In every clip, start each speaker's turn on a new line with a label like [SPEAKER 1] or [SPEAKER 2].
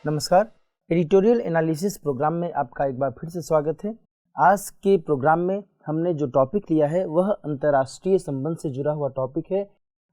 [SPEAKER 1] नमस्कार। Editorial analysis programme में आपका एक बार फिर से स्वागत है। आज के प्रोग्राम में हमने जो टॉपिक लिया है वह अंतर्राष्ट्रीय संबंध से जुड़ा हुआ टॉपिक है।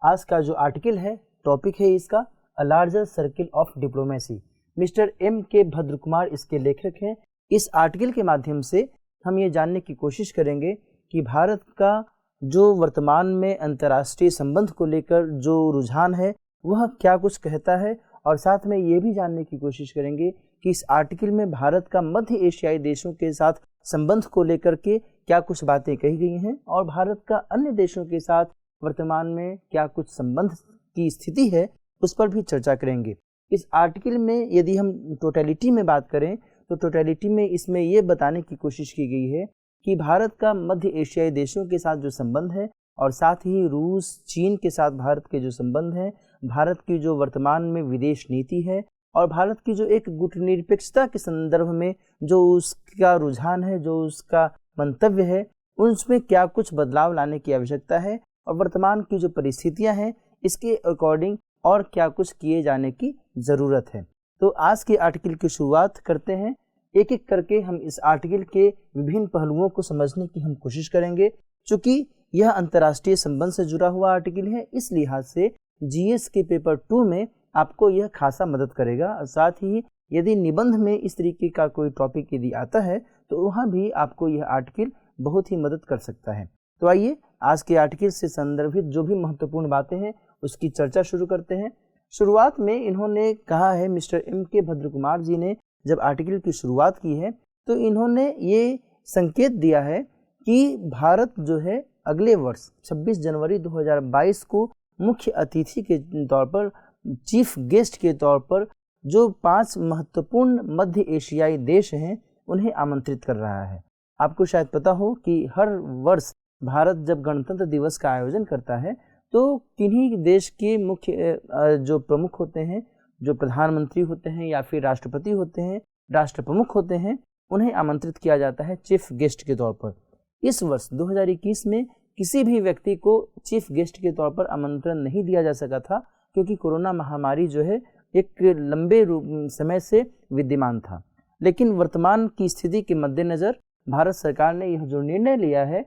[SPEAKER 1] आज का जो आर्टिकल है, टॉपिक है इसका a larger circle of diplomacy. Mister M K Bhadra Kumar इसके लेखक हैं। इस आर्टिकल के माध्यम से हम ये जानने की कोशिश करेंगे कि भारत का जो वर्तमान में अंतर्राष्ट्रीय संबंध को लेकर जो रुझान है वह क्या कुछ कहता है, और साथ में ये भी जानने की कोशिश करेंगे कि इस आर्टिकल में भारत का मध्य एशियाई देशों के साथ संबंध को लेकर के क्या कुछ बातें कही गई हैं और भारत का अन्य देशों के साथ वर्तमान में क्या कुछ संबंध की स्थिति है, उस पर भी चर्चा करेंगे। इस आर्टिकल में यदि हम टोटलिटी में बात करें तो टोटलिटी में इसमें ये बताने की कोशिश की गई है कि भारत का मध्य एशियाई देशों के साथ जो संबंध है और साथ ही रूस, चीन के साथ भारत के जो संबंध हैं, भारत की जो वर्तमान में विदेश नीति है और भारत की जो एक गुटनिरपेक्षता के संदर्भ में जो उसका रुझान है, जो उसका मंतव्य है, उसमें क्या कुछ बदलाव लाने की आवश्यकता है और वर्तमान की जो परिस्थितियां हैं इसके अकॉर्डिंग और क्या कुछ किए जाने की ज़रूरत है। तो आज के आर्टिकल की शुरुआत करते हैं। एक एक करके हम इस आर्टिकल के विभिन्न पहलुओं को समझने की हम कोशिश करेंगे। चूँकि यह अंतर्राष्ट्रीय संबंध से जुड़ा हुआ आर्टिकल है, इस लिहाज से जीएस के पेपर 2 में आपको यह खासा मदद करेगा। साथ ही यदि निबंध में इस तरीके का कोई टॉपिक यदि आता है तो वहाँ भी आपको यह आर्टिकल बहुत ही मदद कर सकता है। तो आइए आज के आर्टिकल से संदर्भित जो भी महत्वपूर्ण बातें हैं उसकी चर्चा शुरू करते हैं। शुरुआत में इन्होंने कहा है, mister M K Bhadra Kumar ji ने जब आर्टिकल की शुरुआत की है तो इन्होंने ये संकेत दिया है कि भारत जो है अगले वर्ष 26 जनवरी 2022 को मुख्य अतिथि के तौर पर, चीफ गेस्ट के तौर पर जो 5 महत्वपूर्ण मध्य एशियाई देश हैं उन्हें आमंत्रित कर रहा है। आपको शायद पता हो कि हर वर्ष भारत जब गणतंत्र दिवस का आयोजन करता है तो किन्हीं देश के मुख्य जो प्रमुख होते हैं, जो प्रधानमंत्री होते हैं या फिर राष्ट्रपति होते हैं, राष्ट्र प्रमुख होते हैं, उन्हें आमंत्रित किया जाता है चीफ गेस्ट के तौर पर। इस वर्ष 2021 में किसी भी व्यक्ति को चीफ गेस्ट के तौर पर आमंत्रण नहीं दिया जा सका था क्योंकि कोरोना महामारी जो है एक लंबे समय से विद्यमान था। लेकिन वर्तमान की स्थिति के मद्देनज़र भारत सरकार ने यह जो निर्णय लिया है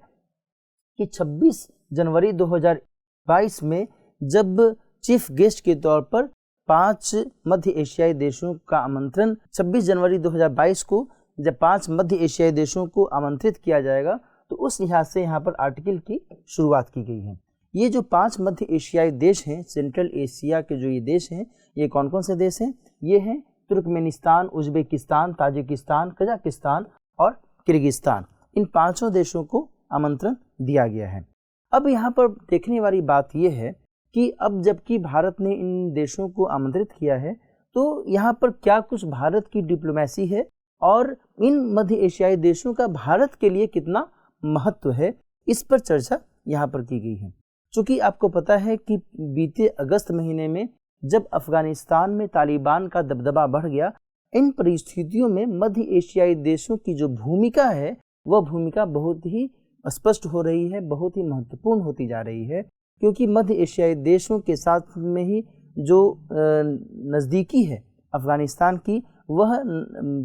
[SPEAKER 1] कि 26 जनवरी 2022 में जब चीफ गेस्ट के तौर पर 5 मध्य एशियाई देशों का आमंत्रण, 26 जनवरी 2022 को जब 5 मध्य एशियाई देशों को आमंत्रित किया जाएगा तो उस लिहाज से यहाँ पर आर्टिकल की शुरुआत की गई है। ये जो 5 मध्य एशियाई देश हैं, सेंट्रल एशिया के जो ये देश हैं, ये कौन कौन से देश हैं? ये हैं तुर्कमेनिस्तान, उज्बेकिस्तान, ताजिकिस्तान, कजाकिस्तान और किर्गिस्तान। इन 5 देशों को आमंत्रण दिया गया है। अब यहाँ पर देखने वाली बात यह है कि अब जबकि भारत ने इन देशों को आमंत्रित किया है तो यहाँ पर क्या कुछ भारत की डिप्लोमेसी है और इन मध्य एशियाई देशों का भारत के लिए कितना महत्व है, इस पर चर्चा यहाँ पर की गई है। चूँकि आपको पता है कि बीते अगस्त महीने में जब अफगानिस्तान में तालिबान का दबदबा बढ़ गया, इन परिस्थितियों में मध्य एशियाई देशों की जो भूमिका है वह भूमिका बहुत ही स्पष्ट हो रही है, बहुत ही महत्वपूर्ण होती जा रही है, क्योंकि मध्य एशियाई देशों के साथ में ही जो नज़दीकी है अफगानिस्तान की वह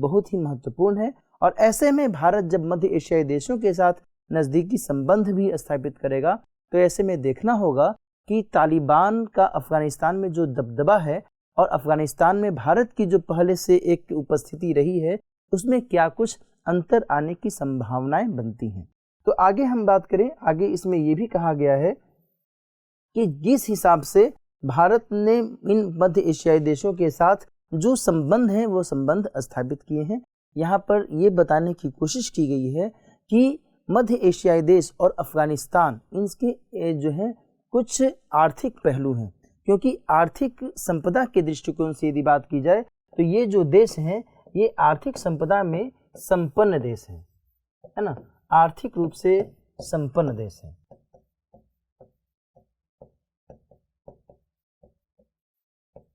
[SPEAKER 1] बहुत ही महत्वपूर्ण है। और ऐसे में भारत जब मध्य एशियाई देशों के साथ नज़दीकी संबंध भी स्थापित करेगा तो ऐसे में देखना होगा कि तालिबान का अफगानिस्तान में जो दबदबा है और अफगानिस्तान में भारत की जो पहले से एक उपस्थिति रही है उसमें क्या कुछ अंतर आने की संभावनाएं बनती हैं। तो आगे हम बात करें, आगे इसमें ये भी कहा गया है कि जिस हिसाब से भारत ने इन मध्य एशियाई देशों के साथ जो संबंध हैं वो संबंध स्थापित किए हैं। यहाँ पर ये बताने की कोशिश की गई है कि मध्य एशियाई देश और अफगानिस्तान, इनके जो है कुछ आर्थिक पहलू हैं, क्योंकि आर्थिक संपदा के दृष्टिकोण से यदि बात की जाए तो ये जो देश हैं ये आर्थिक संपदा में संपन्न देश है ना, आर्थिक रूप से संपन्न देश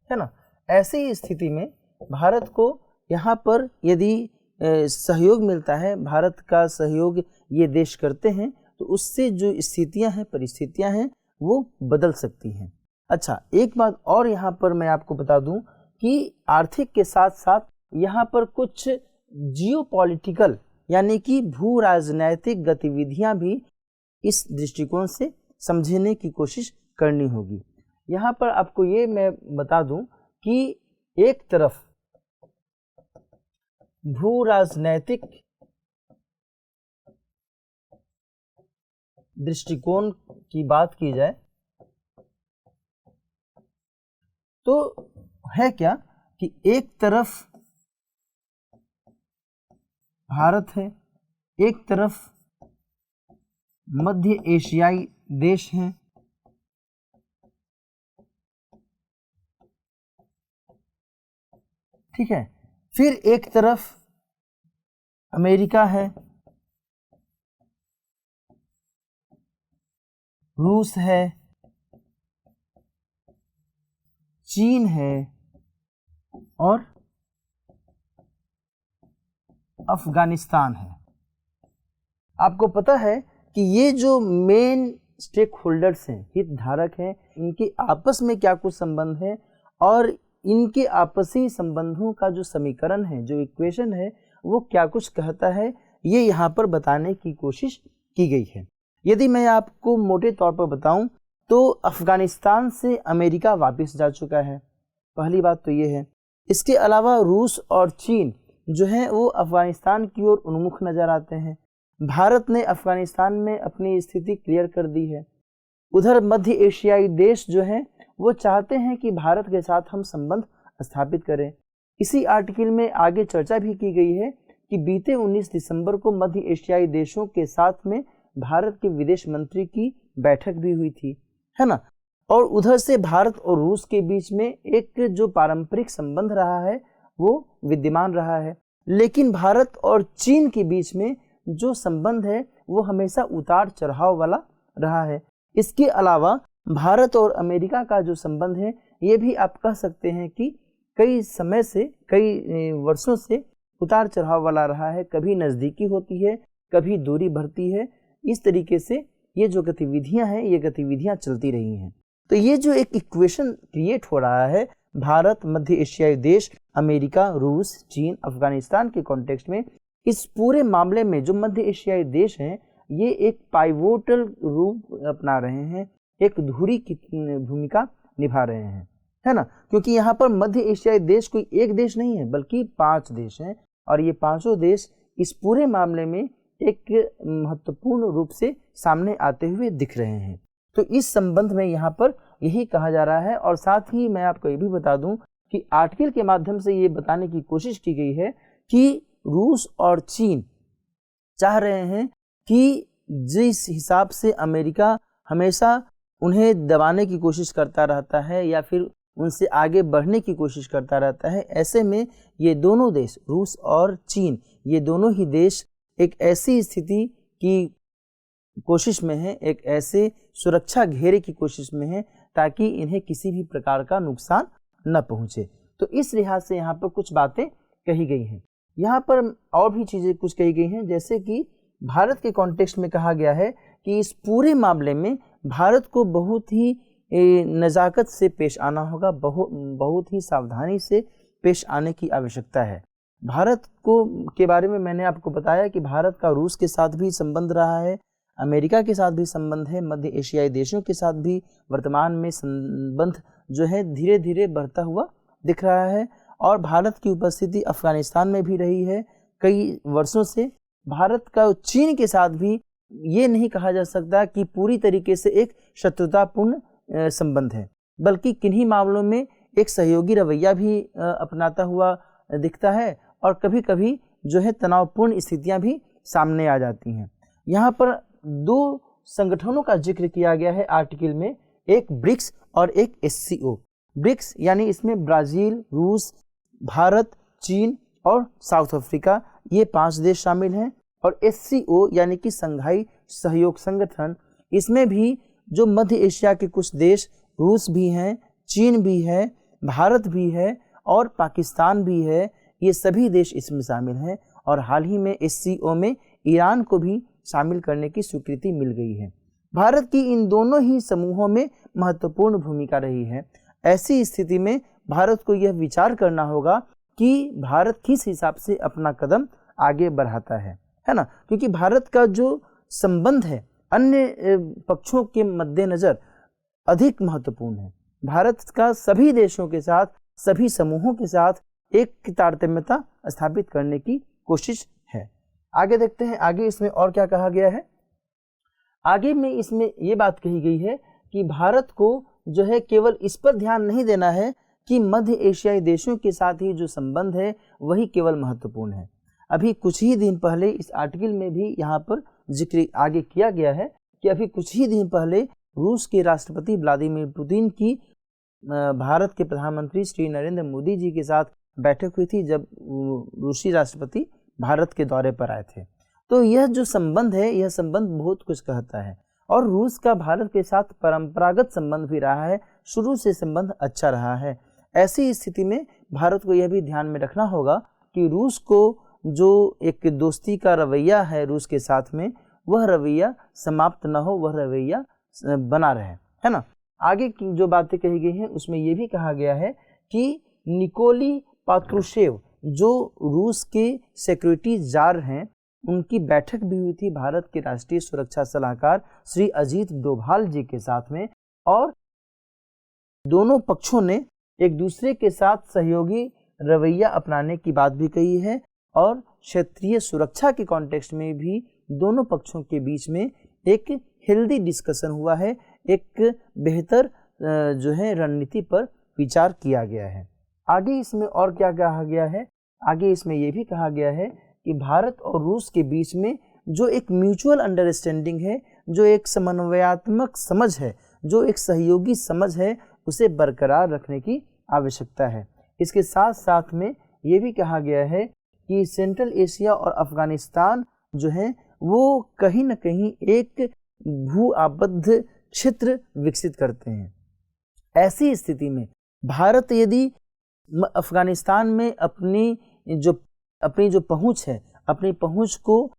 [SPEAKER 1] है ना। ऐसी स्थिति में भारत को यहाँ पर यदि सहयोग मिलता है, भारत का सहयोग ये देश करते हैं तो उससे जो स्थितियाँ हैं, परिस्थितियाँ हैं वो बदल सकती हैं। अच्छा, एक बात और यहाँ पर मैं आपको बता दूं कि आर्थिक के साथ साथ यहाँ पर कुछ जियोपॉलिटिकल यानी कि भू राजनैतिक गतिविधियां भी इस दृष्टिकोण से समझने की कोशिश करनी होगी। यहाँ पर आपको ये मैं बता दूं कि एक तरफ भू राजनैतिक दृष्टिकोण की बात की जाए तो है क्या कि एक तरफ भारत है, एक तरफ मध्य एशियाई देश हैं, ठीक है, फिर एक तरफ अमेरिका है, रूस है, चीन है और अफगानिस्तान है। आपको पता है कि ये जो मेन स्टेक होल्डर्स हैं, हितधारक हैं, इनके आपस में क्या कुछ संबंध है और इनके आपसी संबंधों का जो समीकरण है, जो इक्वेशन है, वो क्या कुछ कहता है, ये यहाँ पर बताने की कोशिश की गई है। यदि मैं आपको मोटे तौर पर बताऊं तो अफगानिस्तान से अमेरिका वापस जा चुका है, पहली बात तो ये है। इसके अलावा रूस और चीन जो है वो अफगानिस्तान की ओर उन्मुख नजर आते हैं। भारत ने अफगानिस्तान में अपनी स्थिति क्लियर कर दी है। उधर मध्य एशियाई देश जो हैं वो चाहते हैं कि भारत के साथ हम संबंध स्थापित करें। इसी आर्टिकल में आगे चर्चा भी की गई है कि बीते 19 दिसंबर को मध्य एशियाई देशों के साथ में भारत के विदेश मंत्री की बैठक भी हुई थी, है ना। और उधर से भारत और रूस के बीच में एक जो पारंपरिक संबंध रहा है वो विद्यमान रहा है, लेकिन भारत और चीन के बीच में जो संबंध है वो हमेशा उतार चढ़ाव वाला रहा है। इसके अलावा भारत और अमेरिका का जो संबंध है ये भी आप कह सकते हैं कि कई समय से, कई वर्षों से उतार चढ़ाव वाला रहा है। कभी नज़दीकी होती है, कभी दूरी बढ़ती है। इस तरीके से ये जो गतिविधियां हैं ये गतिविधियां चलती रही हैं। तो ये जो एक इक्वेशन क्रिएट हो रहा है भारत, मध्य एशियाई देश, अमेरिका, रूस, चीन, अफगानिस्तान के कॉन्टेक्स्ट में, इस पूरे मामले में जो मध्य एशियाई देश हैं ये एक पाइवोटल रूप अपना रहे हैं, एक धुरी की भूमिका निभा रहे हैं, है ना। क्योंकि यहाँ पर मध्य एशियाई देश कोई एक देश नहीं है बल्कि 5 देश हैं और ये पांचों देश इस पूरे मामले में एक महत्वपूर्ण रूप से सामने आते हुए दिख रहे हैं। तो इस संबंध में यहाँ पर यही कहा जा रहा है। और साथ ही मैं आपको ये भी बता दूं कि आर्टिकल के माध्यम से ये बताने की कोशिश की गई है कि रूस और चीन चाह रहे हैं कि जिस हिसाब से अमेरिका हमेशा उन्हें दबाने की कोशिश करता रहता है या फिर उनसे आगे बढ़ने की कोशिश करता रहता है, ऐसे में ये दोनों देश, रूस और चीन, ये दोनों ही देश एक ऐसी स्थिति की कोशिश में है, एक ऐसे सुरक्षा घेरे की कोशिश में है ताकि इन्हें किसी भी प्रकार का नुकसान न पहुंचे। तो इस लिहाज से यहाँ पर कुछ बातें कही गई हैं। यहाँ पर और भी चीज़ें कुछ कही गई हैं, जैसे कि भारत के कॉन्टेक्स्ट में कहा गया है कि इस पूरे मामले में भारत को बहुत ही नज़ाकत से पेश आना होगा, बहुत ही सावधानी से पेश आने की आवश्यकता है। भारत को के बारे में मैंने आपको बताया कि भारत का रूस के साथ भी संबंध रहा है, अमेरिका के साथ भी संबंध है, मध्य एशियाई देशों के साथ भी वर्तमान में संबंध जो है धीरे धीरे बढ़ता हुआ दिख रहा है। और भारत की उपस्थिति अफगानिस्तान में भी रही है कई वर्षों से। भारत का चीन के साथ भी ये नहीं कहा जा सकता कि पूरी तरीके से एक शत्रुतापूर्ण संबंध है, बल्कि किन्हीं मामलों में एक सहयोगी रवैया भी अपनाता हुआ दिखता है और कभी कभी जो है तनावपूर्ण स्थितियां भी सामने आ जाती हैं। यहाँ पर 2 संगठनों का जिक्र किया गया है आर्टिकल में, एक ब्रिक्स और एक SCO। ब्रिक्स यानी इसमें ब्राज़ील, रूस, भारत, चीन और साउथ अफ्रीका, ये 5 देश शामिल हैं। और SCO यानी कि संघाई सहयोग संगठन, इसमें भी जो मध्य एशिया के कुछ देश, रूस भी हैं, चीन भी है, भारत भी है और पाकिस्तान भी है, ये सभी देश इसमें शामिल हैं। और हाल ही में SCO में ईरान को भी शामिल करने की स्वीकृति मिल गई है। भारत की इन दोनों ही समूहों में महत्वपूर्ण भूमिका रही है। ऐसी स्थिति में भारत को यह विचार करना होगा कि भारत किस हिसाब से अपना कदम आगे बढ़ाता है ना, क्योंकि भारत का जो संबंध है अन्य पक्षों के मद्देनजर अधिक महत्वपूर्ण है। भारत का सभी देशों के साथ, सभी समूहों के साथ एक तारतम्यता स्थापित करने की कोशिश है। आगे देखते हैं, आगे इसमें और क्या कहा गया है। आगे में इसमें ये बात कही गई है कि भारत को जो है केवल इस पर ध्यान नहीं देना है कि मध्य एशियाई देशों के साथ ही जो संबंध है वही केवल महत्वपूर्ण है। अभी कुछ ही दिन पहले इस आर्टिकल में भी यहाँ पर जिक्र आगे किया गया है कि अभी कुछ ही दिन पहले रूस के राष्ट्रपति व्लादिमीर पुतिन की भारत के प्रधानमंत्री श्री नरेंद्र मोदी जी के साथ बैठक हुई थी, जब रूसी राष्ट्रपति भारत के दौरे पर आए थे। तो यह जो संबंध है, यह संबंध बहुत कुछ कहता है। और रूस का भारत के साथ परंपरागत संबंध भी रहा है, शुरू से संबंध अच्छा रहा है। ऐसी स्थिति में भारत को यह भी ध्यान में रखना होगा कि रूस को जो एक दोस्ती का रवैया है रूस के साथ में, वह रवैया समाप्त न हो, वह रवैया बना रहे, है ना। आगे की जो बातें कही गई हैं उसमें यह भी कहा गया है कि निकोली पात्रुशेव जो रूस के सिक्योरिटी जार हैं, उनकी बैठक भी हुई थी भारत के राष्ट्रीय सुरक्षा सलाहकार श्री अजीत डोभाल जी के साथ में, और दोनों पक्षों ने एक दूसरे के साथ सहयोगी रवैया अपनाने की बात भी कही है, और क्षेत्रीय सुरक्षा के कॉन्टेक्स्ट में भी दोनों पक्षों के बीच में एक हेल्दी डिस्कशन हुआ है, एक बेहतर जो है रणनीति पर विचार किया गया है। आगे इसमें और क्या कहा गया है, आगे इसमें यह भी कहा गया है कि भारत और रूस के बीच में जो एक म्यूचुअल अंडरस्टैंडिंग है, जो एक समन्वयात्मक समझ है, जो एक सहयोगी समझ है, उसे बरकरार रखने की आवश्यकता है। इसके साथ साथ में ये भी कहा गया है कि सेंट्रल एशिया और अफगानिस्तान जो है वो कहीं न कहीं एक भू आबद्ध क्षेत्र विकसित करते हैं। ऐसी स्थिति में भारत यदि अफगानिस्तान में अपनी जो पहुंच है, अपनी पहुंच को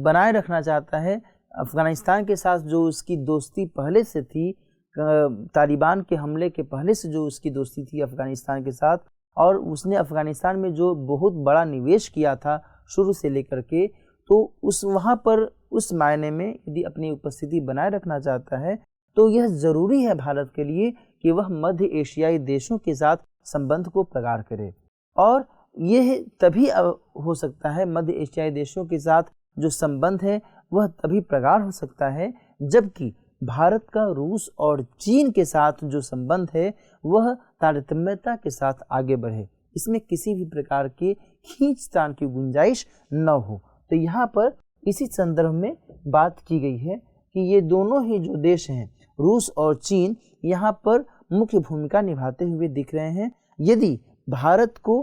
[SPEAKER 1] बनाए रखना चाहता है, अफगानिस्तान के साथ जो उसकी दोस्ती पहले से थी, तालिबान के हमले के पहले से जो उसकी दोस्ती थी अफगानिस्तान के साथ, और उसने अफगानिस्तान में जो बहुत बड़ा निवेश किया था शुरू से लेकर के, तो वहाँ पर उस मायने में यदि अपनी उपस्थिति बनाए रखना चाहता है तो यह ज़रूरी है भारत के लिए कि वह मध्य एशियाई देशों के साथ संबंध को प्रगाढ़ करे। और यह तभी हो सकता है, मध्य एशियाई देशों के साथ जो संबंध है वह तभी प्रगाढ़ हो सकता है जबकि भारत का रूस और चीन के साथ जो संबंध है वह तारतम्यता के साथ आगे बढ़े, इसमें किसी भी प्रकार के खींचतान की गुंजाइश न हो। तो यहाँ पर इसी संदर्भ में बात की गई है कि ये दोनों ही जो देश हैं, रूस और चीन, यहाँ पर मुख्य भूमिका निभाते हुए दिख रहे हैं। यदि भारत को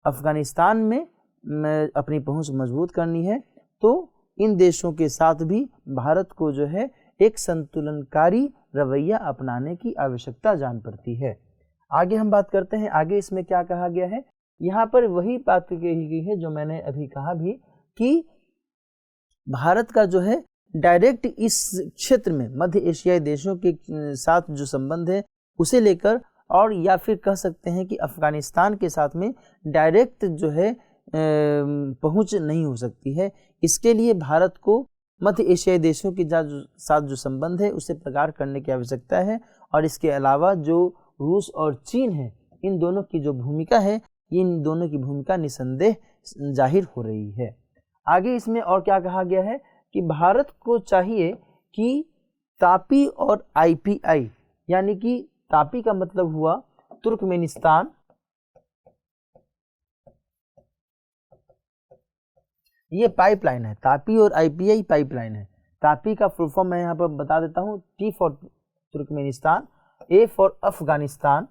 [SPEAKER 1] अफगानिस्तान में अपनी पहुंच मजबूत करनी है तो इन देशों के साथ भी भारत को जो है एक संतुलनकारी रवैया अपनाने की आवश्यकता जान पड़ती है। आगे हम बात करते हैं, आगे इसमें क्या कहा गया है। यहाँ पर वही बात कही गई है जो मैंने अभी कहा भी कि भारत का जो है डायरेक्ट इस क्षेत्र में मध्य एशियाई देशों के साथ जो संबंध है उसे लेकर, और या फिर कह सकते हैं कि अफगानिस्तान के साथ में डायरेक्ट जो है पहुंच नहीं हो सकती है। इसके लिए भारत को मध्य एशियाई देशों के साथ जो संबंध है उसे प्रगाढ़ करने की आवश्यकता है। और इसके अलावा जो रूस और चीन है, इन दोनों की जो भूमिका है, इन दोनों की भूमिका निसंदेह जाहिर हो रही है। आगे इसमें और क्या कहा गया है कि भारत को चाहिए कि तापी और IPI, यानी कि तापी का मतलब हुआ तुर्कमेनिस्तान, ये पाइपलाइन है, तापी और IPI पाइपलाइन है। तापी का फुल फॉर्म मैं यहाँ पर बता देता हूँ, T for Turkmenistan, A for Afghanistan,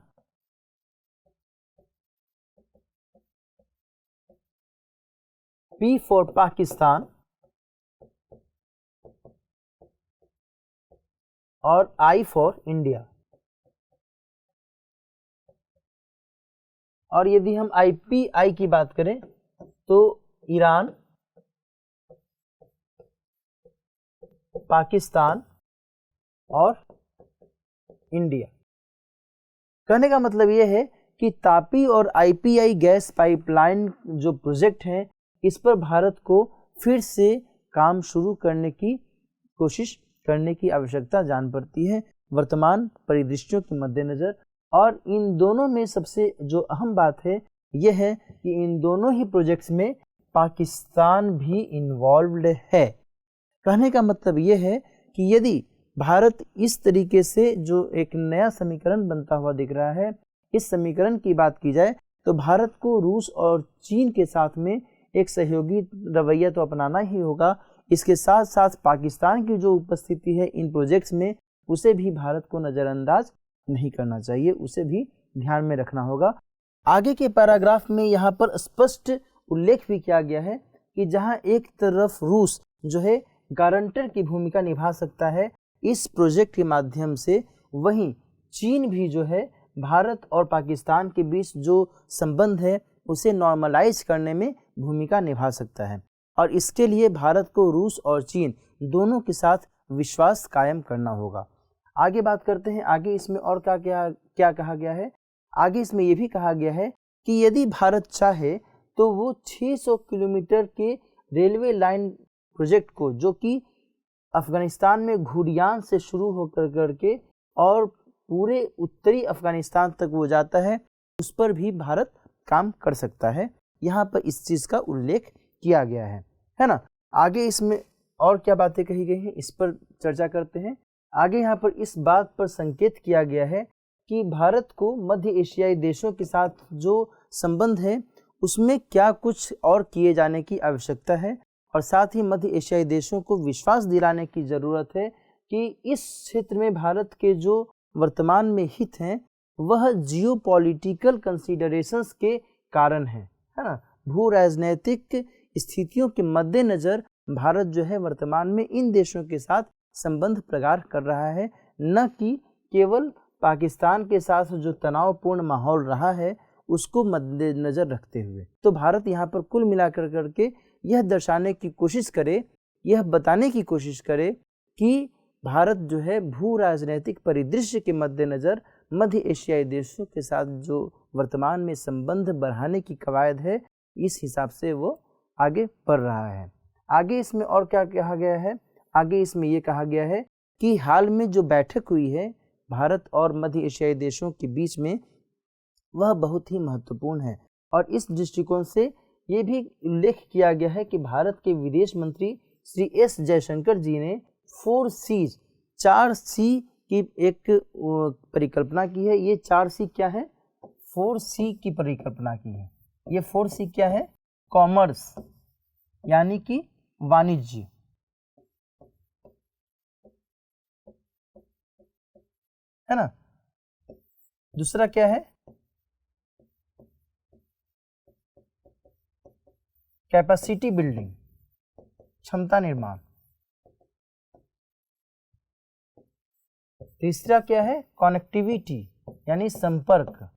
[SPEAKER 1] P for Pakistan और I फॉर इंडिया। और यदि हम IPI की बात करें तो ईरान, पाकिस्तान और इंडिया। कहने का मतलब ये है कि तापी और आईपीआई गैस पाइपलाइन जो प्रोजेक्ट हैं, इस पर भारत को फिर से काम शुरू करने की कोशिश करने की आवश्यकता जान पड़ती है वर्तमान परिदृश्यों के मद्देनजर। और इन दोनों में सबसे जो अहम बात है यह है कि इन दोनों ही प्रोजेक्ट्स में पाकिस्तान भी इन्वॉल्व्ड है। कहने का मतलब यह है कि यदि भारत इस तरीके से जो एक नया समीकरण बनता हुआ दिख रहा है, इस समीकरण की बात की जाए तो भारत को रूस और चीन के साथ में एक सहयोगी रवैया तो अपनाना ही होगा। इसके साथ साथ पाकिस्तान की जो उपस्थिति है इन प्रोजेक्ट्स में, उसे भी भारत को नज़रअंदाज नहीं करना चाहिए, उसे भी ध्यान में रखना होगा। आगे के पैराग्राफ में यहाँ पर स्पष्ट उल्लेख भी किया गया है कि जहाँ एक तरफ रूस जो है गारंटर की भूमिका निभा सकता है इस प्रोजेक्ट के माध्यम से, वहीं चीन भी जो है भारत और पाकिस्तान के बीच जो संबंध है उसे नॉर्मलाइज करने में भूमिका निभा सकता है। और इसके लिए भारत को रूस और चीन दोनों के साथ विश्वास कायम करना होगा। आगे बात करते हैं, आगे इसमें और क्या कहा गया है। आगे इसमें यह भी कहा गया है कि यदि भारत चाहे तो वो 600 किलोमीटर के रेलवे लाइन प्रोजेक्ट को, जो कि अफगानिस्तान में घुरियान से शुरू होकर करके और पूरे उत्तरी अफगानिस्तान तक वो जाता है, उस पर भी भारत काम कर सकता है। यहाँ पर इस चीज़ का उल्लेख किया गया है ना। आगे इसमें और क्या बातें कही गई हैं, इस पर चर्चा करते हैं। आगे यहाँ पर इस बात पर संकेत किया गया है कि भारत को मध्य एशियाई देशों के साथ जो संबंध है उसमें क्या कुछ और किए जाने की आवश्यकता है, और साथ ही मध्य एशियाई देशों को विश्वास दिलाने की ज़रूरत है कि इस क्षेत्र में भारत के जो वर्तमान में हित हैं वह जियोपॉलिटिकल कंसीडरेशंस के कारण है ना। भू राजनैतिक स्थितियों के मद्देनज़र भारत जो है वर्तमान में इन देशों के साथ संबंध प्रगाढ़ कर रहा है, न कि केवल पाकिस्तान के साथ जो तनावपूर्ण माहौल रहा है उसको मद्देनजर रखते हुए। तो भारत यहाँ पर कुल मिलाकर करके यह दर्शाने की कोशिश करे, यह बताने की कोशिश करे कि भारत जो है भू राजनैतिक परिदृश्य के मद्देनज़र मध्य एशियाई देशों के साथ जो वर्तमान में संबंध बढ़ाने की कवायद है, इस हिसाब से वो आगे बढ़ रहा है। आगे इसमें और क्या कहा गया है, आगे इसमें ये कहा गया है कि हाल में जो बैठक हुई है भारत और मध्य एशियाई देशों के बीच में, वह बहुत ही महत्वपूर्ण है। और इस दृष्टिकोण से ये भी उल्लेख किया गया है कि भारत के विदेश मंत्री श्री एस जयशंकर जी ने 4 सी की एक परिकल्पना की है। ये 4 सी क्या है? 4 सी की परिकल्पना की है। ये 4 सी क्या है? कॉमर्स यानी कि वाणिज्य, है ना। दूसरा क्या है? कैपेसिटी बिल्डिंग, क्षमता निर्माण। तीसरा क्या है? कनेक्टिविटी यानी संपर्क।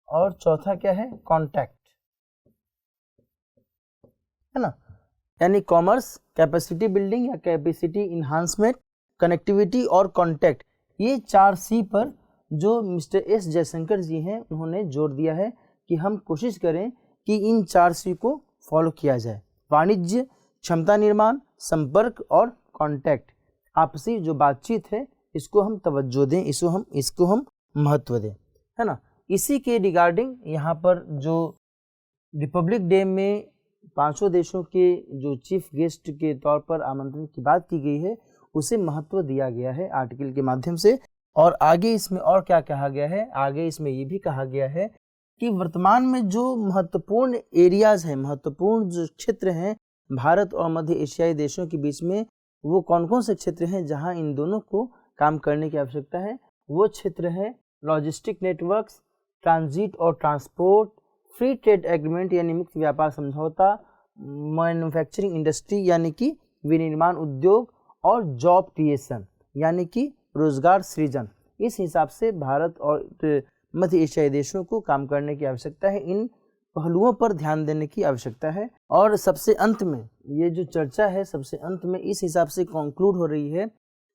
[SPEAKER 1] और चौथा क्या है? कॉन्टैक्ट, है ना। यानी कॉमर्स, कैपेसिटी बिल्डिंग या कैपेसिटी इन्हांसमेंट, कनेक्टिविटी और कॉन्टैक्ट, ये 4 सी पर जो मिस्टर एस जयशंकर जी हैं उन्होंने जोर दिया है कि हम कोशिश करें कि इन 4 सी को फॉलो किया जाए। वाणिज्य, क्षमता निर्माण, संपर्क और कॉन्टैक्ट, आपसी जो बातचीत है इसको हम तवज्जो दें, इसको हम महत्व दें, है ना। इसी के रिगार्डिंग यहाँ पर जो रिपब्लिक डे में 5 देशों के जो चीफ गेस्ट के तौर पर आमंत्रण की बात की गई है उसे महत्व दिया गया है आर्टिकल के माध्यम से। और आगे इसमें और क्या कहा गया है? आगे इसमें ये भी कहा गया है कि वर्तमान में जो महत्वपूर्ण एरियाज हैं, महत्वपूर्ण जो क्षेत्र हैं भारत और मध्य एशियाई देशों के बीच में, वो कौन कौन से क्षेत्र हैं जहां इन दोनों को काम करने की आवश्यकता है। वो क्षेत्र है लॉजिस्टिक नेटवर्क्स, ट्रांजिट और ट्रांसपोर्ट, फ्री ट्रेड एग्रीमेंट यानी मुक्त व्यापार समझौता, मैन्युफैक्चरिंग इंडस्ट्री यानी कि विनिर्माण उद्योग, और जॉब क्रिएशन यानी कि रोजगार सृजन। इस हिसाब से भारत और मध्य एशियाई देशों को काम करने की आवश्यकता है, इन पहलुओं पर ध्यान देने की आवश्यकता है। और सबसे अंत में ये जो चर्चा है, सबसे अंत में इस हिसाब से कंक्लूड हो रही है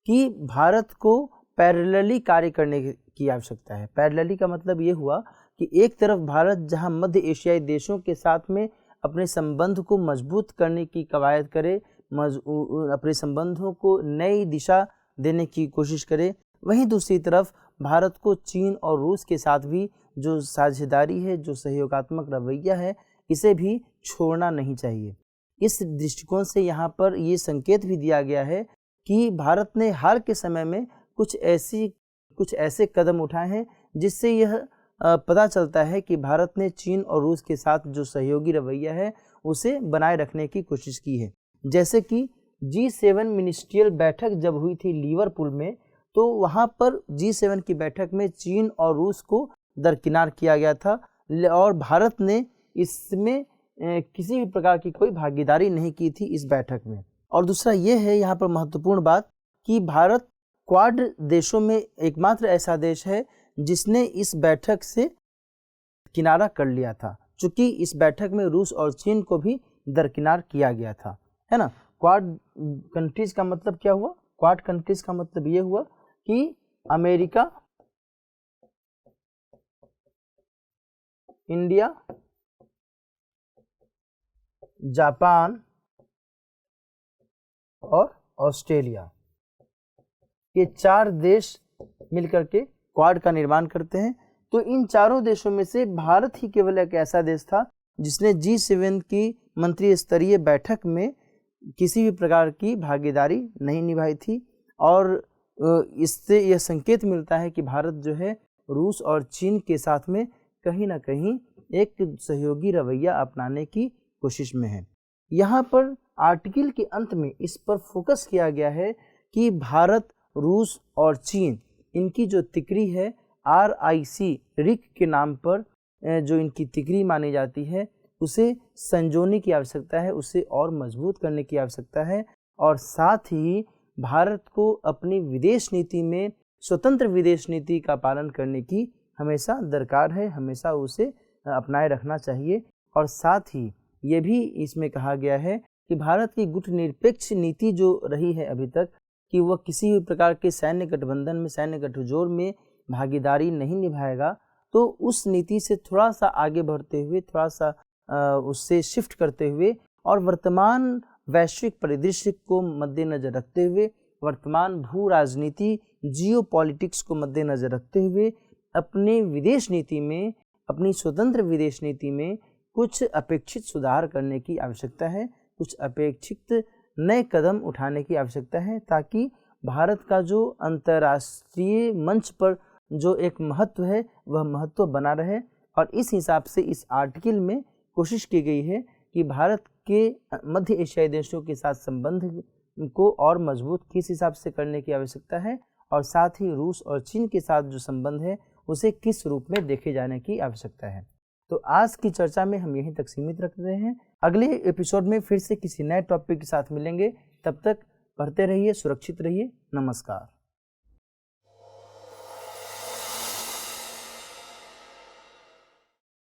[SPEAKER 1] कि भारत को पैरेलली कार्य करने की आवश्यकता है। पैरेलली का मतलब ये हुआ कि एक तरफ भारत जहां मध्य एशियाई देशों के साथ में अपने संबंध को मजबूत करने की कवायद करे, अपने संबंधों को नई दिशा देने की कोशिश करे, वहीं दूसरी तरफ भारत को चीन और रूस के साथ भी जो साझेदारी है, जो सहयोगात्मक रवैया है, इसे भी छोड़ना नहीं चाहिए। इस दृष्टिकोण से यहाँ पर ये संकेत भी दिया गया है कि भारत ने हाल के समय में कुछ ऐसे कदम उठाए हैं जिससे यह पता चलता है कि भारत ने चीन और रूस के साथ जो सहयोगी रवैया है उसे बनाए रखने की कोशिश की है। जैसे कि G7 मिनिस्ट्रियल बैठक जब हुई थी लिवरपूल में, तो वहाँ पर G7 की बैठक में चीन और रूस को दरकिनार किया गया था और भारत ने इसमें किसी भी प्रकार की कोई भागीदारी नहीं की थी इस बैठक में। और दूसरा ये है यहाँ पर महत्वपूर्ण बात कि भारत क्वाड देशों में एकमात्र ऐसा देश है जिसने इस बैठक से किनारा कर लिया था, चूंकि इस बैठक में रूस और चीन को भी दरकिनार किया गया था, है ना। क्वाड कंट्रीज का मतलब क्या हुआ? क्वाड कंट्रीज का मतलब ये हुआ कि अमेरिका, इंडिया, जापान और ऑस्ट्रेलिया, ये 4 देश मिलकर के क्वाड का निर्माण करते हैं। तो इन चारों देशों में से भारत ही केवल एक ऐसा देश था जिसने G7 की मंत्री स्तरीय बैठक में किसी भी प्रकार की भागीदारी नहीं निभाई थी। और इससे यह संकेत मिलता है कि भारत जो है रूस और चीन के साथ में कहीं ना कहीं एक सहयोगी रवैया अपनाने की कोशिश में है। यहाँ पर आर्टिकल के अंत में इस पर फोकस किया गया है कि भारत, रूस और चीन, इनकी जो तिकड़ी है RIC, रिक के नाम पर जो इनकी तिकड़ी मानी जाती है, उसे संजोने की आवश्यकता है, उसे और मजबूत करने की आवश्यकता है। और साथ ही भारत को अपनी विदेश नीति में स्वतंत्र विदेश नीति का पालन करने की हमेशा दरकार है, हमेशा उसे अपनाए रखना चाहिए। और साथ ही ये भी इसमें कहा गया है कि भारत की गुटनिरपेक्ष नीति जो रही है अभी तक, कि वह किसी भी प्रकार के सैन्य गठबंधन में, सैन्य गठजोड़ में भागीदारी नहीं निभाएगा, तो उस नीति से थोड़ा सा आगे बढ़ते हुए, थोड़ा सा उससे शिफ्ट करते हुए और वर्तमान वैश्विक परिदृश्य को मद्देनजर रखते हुए, वर्तमान भू राजनीति, जियोपॉलिटिक्स को मद्देनजर रखते हुए अपने विदेश नीति में, अपनी स्वतंत्र विदेश नीति में कुछ अपेक्षित सुधार करने की आवश्यकता है, कुछ अपेक्षित नए कदम उठाने की आवश्यकता है, ताकि भारत का जो अंतर्राष्ट्रीय मंच पर जो एक महत्व है वह महत्व बना रहे। और इस हिसाब से इस आर्टिकल में कोशिश की गई है कि भारत के मध्य एशियाई देशों के साथ संबंध को और मजबूत किस हिसाब से करने की आवश्यकता है, और साथ ही रूस और चीन के साथ जो संबंध है उसे किस रूप में देखे जाने की आवश्यकता है। तो आज की चर्चा में हम यहीं तक सीमित रख रहे हैं। अगले एपिसोड में फिर से किसी नए टॉपिक के साथ मिलेंगे। तब तक पढ़ते रहिए, सुरक्षित रहिए। नमस्कार।